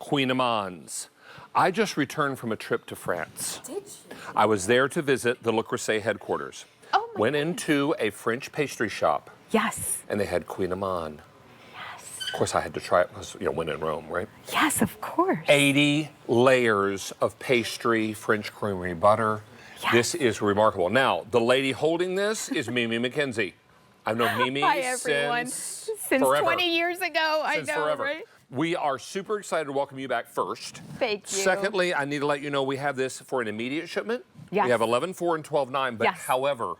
Kouign Amanns. I just returned from a trip to France. Did you? I was there to visit the Le Creuset headquarters. Oh my Went into a French pastry shop. Yes. And they had Kouign Amann. Yes. Of course, I had to try it because, when in Rome, right? Yes, of course. 80 layers of pastry, French creamery butter. Yes. This is remarkable. Now, the lady holding this is Mimi McKenzie. I've known Mimi Hi, everyone. since Forever. 20 years ago. Since I know, forever. right? We are super excited to welcome you back first. Thank you. Secondly, I need to let you know we have this for an immediate shipment. Yes. We have 11.4 and 12.9, but Yes. however,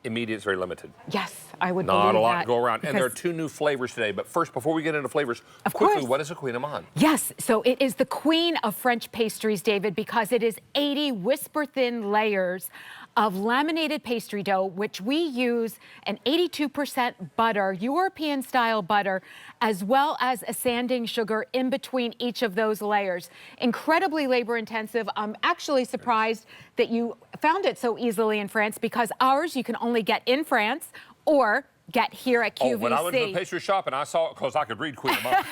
immediate is very limited. Yes, I would Not believe a lot that, to go around. And there are because- 2 new flavors today. But first, before we get into flavors, Of quickly, course. what is a Kouign Amann? Yes, so it is the queen of French pastries, David, because it is 80 whisper-thin layers of laminated pastry dough, which we use an 82% butter, European-style butter, as well as a sanding sugar in between each of those layers. Incredibly labor-intensive. I'm actually surprised that you found it so easily in France, because ours you can only get in France or get here at QVC. Oh, when I went to the pastry shop and I saw it, because I could read Kouign Amann,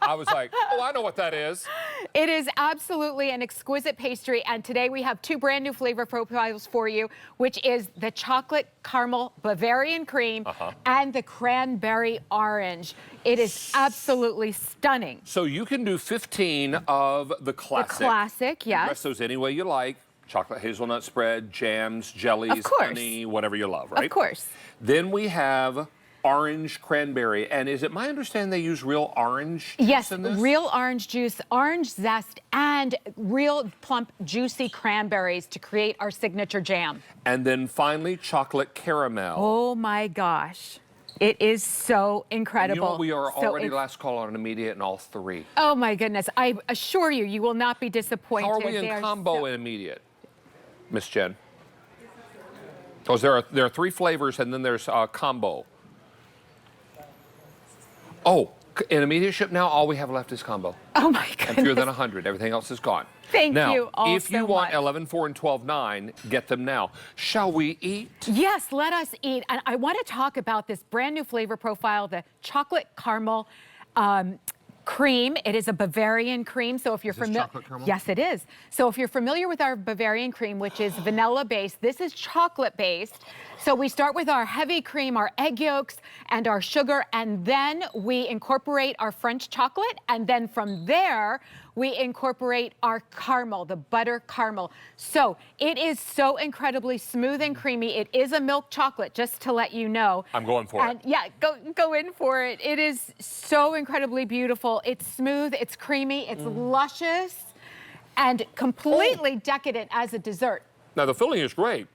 I was like, oh, I know what that is. It is absolutely an exquisite pastry, and today we have 2 brand new flavor profiles for you, which is the chocolate caramel Bavarian cream and the cranberry orange. It is absolutely stunning. So you can do 15 of the classic. The classic, yes. Dress those any way you like. Chocolate hazelnut spread, jams, jellies, Of course. honey, whatever you love, right? Of course. Then we have orange cranberry. And is it my understanding they use real orange juice Yes, in this? real orange juice, orange zest, and real plump, juicy cranberries to create our signature jam. And then finally, chocolate caramel. Oh my gosh. It is so incredible. You know what? We are So already it's- last call on an immediate in all 3. Oh my goodness. I assure you, you will not be disappointed. How are we They in are combo so- and immediate, Miss Jen? Because there are 3 flavors and then there's combo. Oh, in immediate ship now, all we have left is combo. Oh my goodness. And fewer than 100. Everything else is gone. Thank now, you all if you so want much. 11.4 and 12.9, get them now. Shall we eat? Yes, let us eat. And I want to talk about this brand new flavor profile, the chocolate caramel cream. It is a Bavarian cream. So if you're this familiar, chocolate caramel? yes, it is. So if you're familiar with our Bavarian cream, which is vanilla based, this is chocolate based. So we start with our heavy cream, our egg yolks, and our sugar, and then we incorporate our French chocolate, and then from there we incorporate our caramel, the butter caramel. So it is so incredibly smooth and creamy. It is a milk chocolate, just to let you know. I'm going for it. Yeah, go in for it. It is so incredibly beautiful. It's smooth, it's creamy, it's luscious, and completely decadent as a dessert. Now, the filling is great,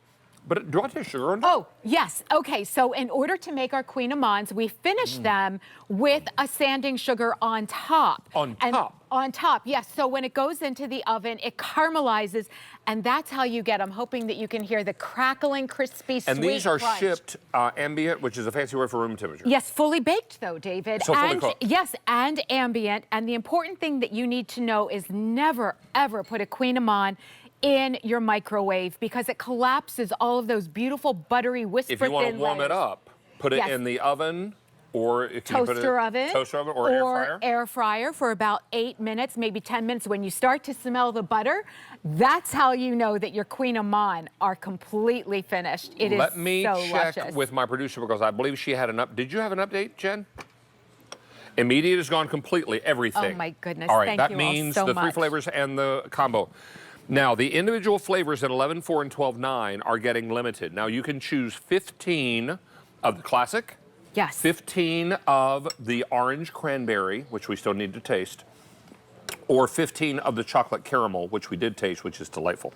but do I taste sugar on it? Oh, yes. Okay, so in order to make our Kouign Amanns, we finish them with a sanding sugar on top. On And top? On top, yes. So when it goes into the oven, it caramelizes, and that's how you get, I'm hoping that you can hear the crackling, crispy, sweet And these are crunch. shipped ambient, which is a fancy word for room temperature. Yes, fully baked though, David. So fully and cooked. yes, and ambient. And the important thing that you need to know is never, ever put a Kouign Amann in your microwave, because it collapses all of those beautiful buttery whisper If you want to thin warm it layers. up, put it Yes. in the oven, or if you put it Toaster oven or air fryer. air fryer for about 8 minutes, maybe 10 minutes. When you start to smell the butter, that's how you know that your Kouign Amann are completely finished. It is Let me so check luscious. with my producer, because I believe she had an Did you have an update, Jen? Immediate is gone completely, everything. Oh my goodness, All right, thank that you all means so the 3 much. flavors and the combo. Now, the individual flavors at 11.4 and 12.9 are getting limited. Now, you can choose 15 of the classic, Yes. 15 of the orange cranberry, which we still need to taste, or 15 of the chocolate caramel, which we did taste, which is delightful.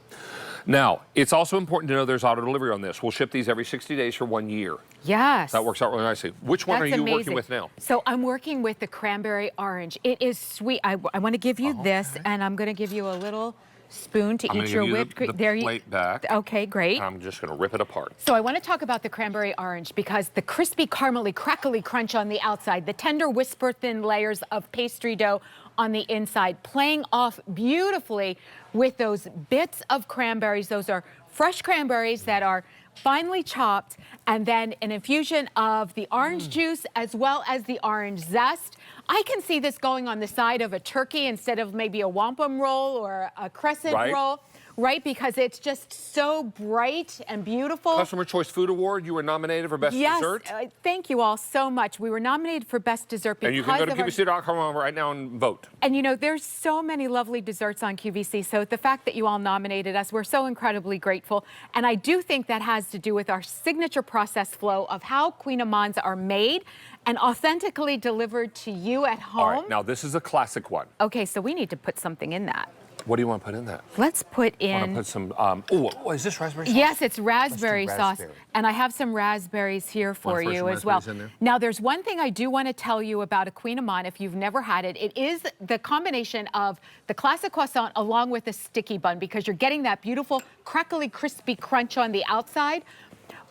Now, it's also important to know there's auto delivery on this. We'll ship these every 60 days for 1 year. Yes. That works out really nicely. Which one That's are you amazing. working with now? So I'm working with the cranberry orange. It is sweet. I want to give you this, and I'm going to give you a little spoon to I'm eat gonna your give you whipped cream. the plate back. Okay, great. I'm just going to rip it apart. So I want to talk about the cranberry orange, because the crispy, caramely, crackly crunch on the outside, the tender, whisper-thin layers of pastry dough on the inside, playing off beautifully with those bits of cranberries. Those are fresh cranberries that are finely chopped, and then an infusion of the orange juice as well as the orange zest. I can see this going on the side of a turkey instead of maybe a wampum roll or a crescent roll. Right, because it's just so bright and beautiful. Customer Choice Food Award, you were nominated for Best Dessert. Yes, thank you all so much. We were nominated for Best Dessert because and you can go to QVC.com right now and vote. And you know, there's so many lovely desserts on QVC, so the fact that you all nominated us, we're so incredibly grateful. And I do think that has to do with our signature process flow of how Kouign Amanns are made and authentically delivered to you at home. All right, now this is a classic one. Okay, so we need to put something in that. What do you want to put in that? Let's put in... I want to put some, oh, is this raspberry sauce? Yes, it's raspberry sauce. raspberry. And I have some raspberries here for you as well. Now, there's one thing I do want to tell you about a Kouign Amann if you've never had it. It is the combination of the classic croissant along with a sticky bun because you're getting that beautiful, crackly, crispy crunch on the outside.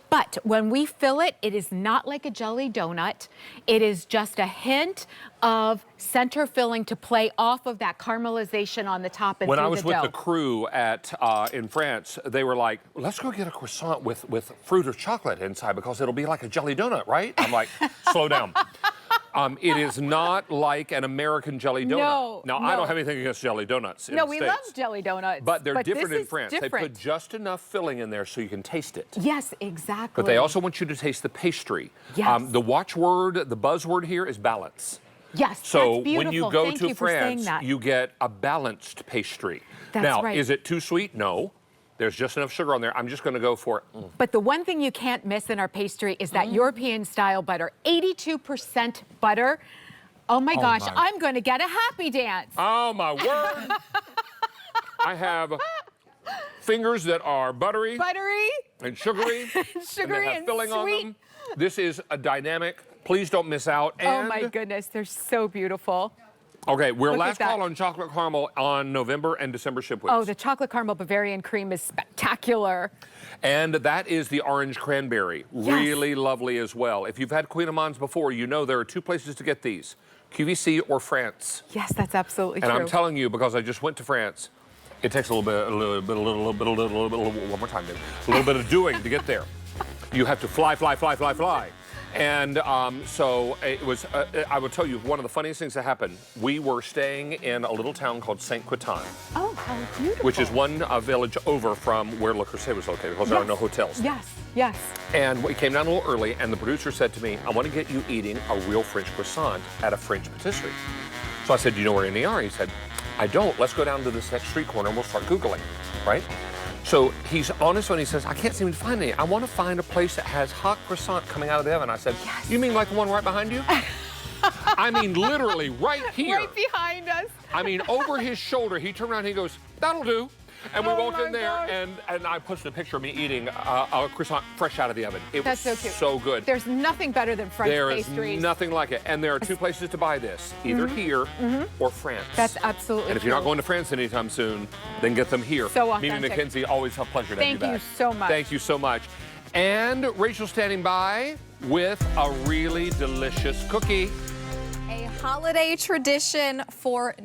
But when we fill it, it is not like a jelly donut. It is just a hint of center filling to play off of that caramelization on the top and when through I was the with dough. the crew at in France, they were like, let's go get a croissant with fruit or chocolate inside because it'll be like a jelly donut, right? I'm like, slow down. It is not like an American jelly donut. Now, I don't have anything against jelly donuts in the we States, love jelly donuts. but they're different this in France. Different. They put just enough filling in there so you can taste it. Yes, exactly. But they also want you to taste the pastry. Yes. The watchword, the buzzword here is balance. Yes, So that's beautiful. when you go Thank to you for saying France, that. you get a balanced pastry. That's now, right. is it too sweet? No. There's just enough sugar on there. I'm just going to go for it. But the one thing you can't miss in our pastry is that European-style butter, 82% butter. Oh my gosh, I'm going to get a happy dance. Oh, my word. I have fingers that are buttery. And sugary. Sugary and they have filling sweet. on them. This is a dynamic. Please don't miss out. And Oh my goodness, they're so beautiful. okay, we're Look at last that. call on chocolate caramel on November and December ship weeks. Oh, the chocolate caramel Bavarian cream is spectacular. And that is the orange cranberry. Really lovely as well. If you've had Kouign Amanns before, you know there are two places to get these, QVC or France. Yes, that's absolutely And true. I'm telling you, because I just went to France, it takes a little bit, one more time, baby. A little bit of doing to get there. You have to fly. And so it was, I will tell you, one of the funniest things that happened, we were staying in a little town called St. Quentin. Oh, how beautiful. Which is one village over from where Le Creuset was located, because there are no hotels. Yes. And we came down a little early, and the producer said to me, I want to get you eating a real French croissant at a French patisserie. So I said, do you know where any are? He said, I don't. Let's go down to this next street corner and we'll start Googling, right? So he's honest when he says, I can't seem to find any. I want to find a place that has hot croissant coming out of the oven. I said, you mean like the one right behind you? I mean, literally right here. Right behind us. I mean, over his shoulder, he turned around and he goes, that'll do. And we walked in there, and I posted a picture of me eating a croissant fresh out of the oven. It was so cute. So good. There's nothing better than French pastries. There is nothing like it. And there are two places to buy this, either here or France. That's absolutely And if you're not going to France anytime soon, then get them here. So Me and authentic. Mackenzie, always a pleasure to have you back. Thank you so much. Thank you so much. And Rachel standing by with a really delicious cookie. A holiday tradition for